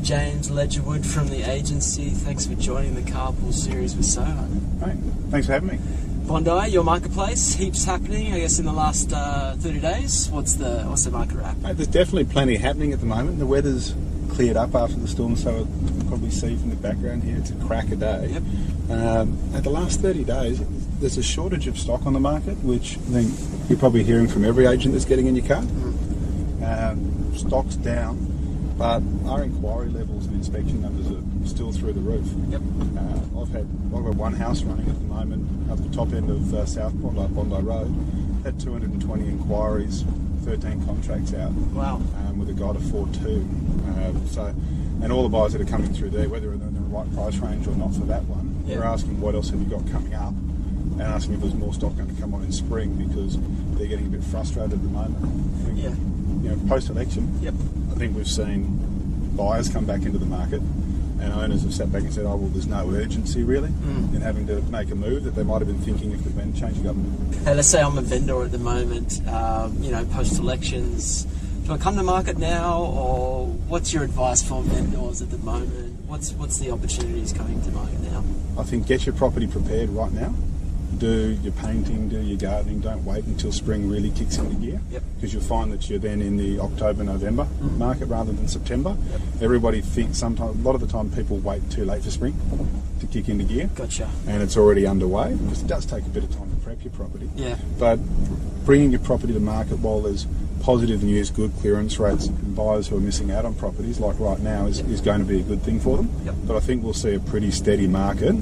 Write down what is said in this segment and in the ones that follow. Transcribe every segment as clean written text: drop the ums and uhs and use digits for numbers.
James Ledgerwood from the agency. Thanks for joining the Carpool series with Soho. Right. Thanks for having me. Bondi, your marketplace, heaps happening, I guess, in the last 30 days. What's the market wrap? There's definitely plenty happening at the moment. The weather's cleared up after the storm, so you can probably see from the background here, it's a crack a day. Yep. At the last 30 days, there's a shortage of stock on the market, which I think you're probably hearing from every agent that's getting in your car. Stock's down, but our inquiry levels and inspection numbers are still through the roof. Yep. I've got one house running at the moment up the top end of South Bondi Road. Had 220 inquiries, 13 contracts out. Wow. With a guide of 4.2. And all the buyers that are coming through there, whether they're in the right price range or not for that one, they're asking what else have you got coming up, and asking if there's more stock going to come on in spring, because they're getting a bit frustrated at the moment. Post-election, I think we've seen buyers come back into the market, and owners have sat back and said, oh, well, there's no urgency really in having to make a move that they might have been thinking if there'd been a change of government. Hey, let's say I'm a vendor at the moment, post-elections. Do I come to market now, or what's your advice for vendors at the moment? What's the opportunities coming to market now? I think get your property prepared right now. Do your painting, do your gardening. Don't wait until spring really kicks into gear, because you'll find that you're then in the October-November market rather than September. Everybody thinks a lot of the time people wait too late for spring to kick into gear. Gotcha. And it's already underway, because it does take a bit of time to prep your property. Yeah. But bringing your property to market while there's positive news, good clearance rates, and buyers who are missing out on properties like right now is going to be a good thing for them. But I think we'll see a pretty steady market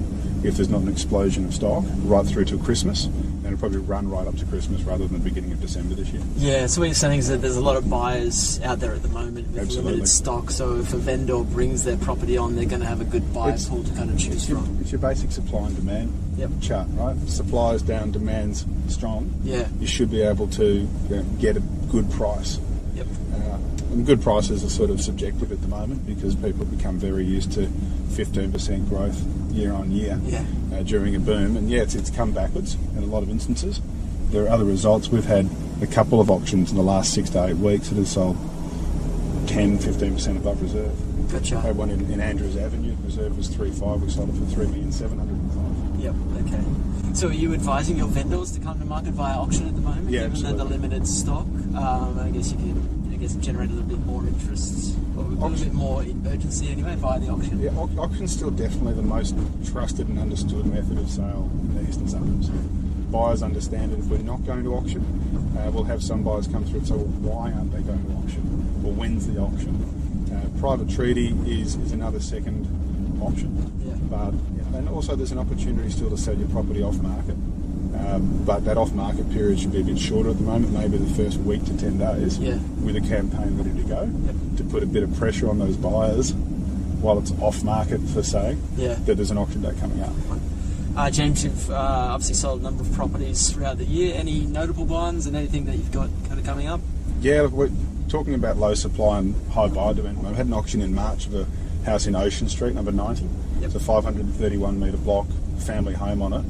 if there's not an explosion of stock right through to Christmas, and it'll probably run right up to Christmas rather than the beginning of December this year. Yeah, so what you're saying is that there's a lot of buyers out there at the moment with limited stock, so if a vendor brings their property on, they're going to have a good buyer pool to kind of choose from. It's your basic supply and demand chart, right? Supply's down, demand's strong. Yeah. You should be able to get a good price. And good prices are sort of subjective at the moment, because people become very used to 15% growth year on year during a boom, and it's come backwards in a lot of instances. There are other results. We've had a couple of auctions in the last 6 to 8 weeks that have sold 10-15% above reserve. Gotcha. We had one in Andrews Avenue. Reserve was 3.5. We sold it for 3,705,000. Yep. Okay. So are you advising your vendors to come to market via auction at the moment, given that the limited stock? I guess you can generate a little bit more interest, or a little bit more urgency anyway via the auction. Yeah, auction's still definitely the most trusted and understood method of sale in the eastern suburbs. Buyers understand it. If we're not going to auction, we'll have some buyers come through and say, well, why aren't they going to auction? Or when's the auction? Private treaty is another second option. But and also there's an opportunity still to sell your property off market. But that off-market period should be a bit shorter at the moment, maybe the first week to 10 days, with a campaign ready to go, to put a bit of pressure on those buyers while it's off-market for say, that there's an auction day coming up. James, you've obviously sold a number of properties throughout the year. Any notable ones and anything that you've got kind of coming up? Yeah, look, we're talking about low supply and high buyer demand. We had an auction in March of a house in Ocean Street, number 90. It's a 531 metre block, family home on it.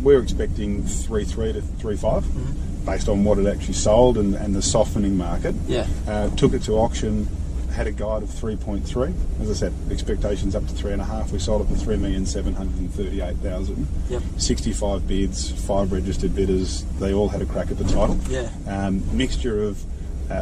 We're expecting 3.3 to 3.5 based on what it actually sold and the softening market. Took it to auction, had a guide of 3.3. As I said, expectations up to 3.5. We sold it for 3,738,000. 65 bids, 5 registered bidders. They all had a crack at the title. Mixture of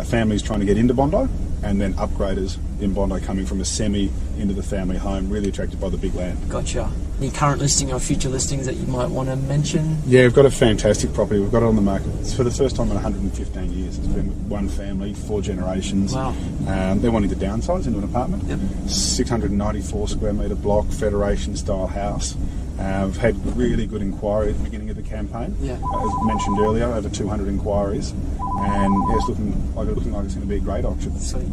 families trying to get into Bondi, and then upgraders in Bondi coming from a semi into the family home, really attracted by the big land. Gotcha. Any current listing or future listings that you might want to mention? Yeah, we've got a fantastic property. We've got it on the market. It's for the first time in 115 years. It's been with one family, 4 generations. Wow. They're wanting to downsize into an apartment. 694 square metre block, Federation style house. We've had really good inquiry at the beginning of the campaign. As mentioned earlier, over 200 inquiries. And it's looking like it's going to be a great auction. Sweet.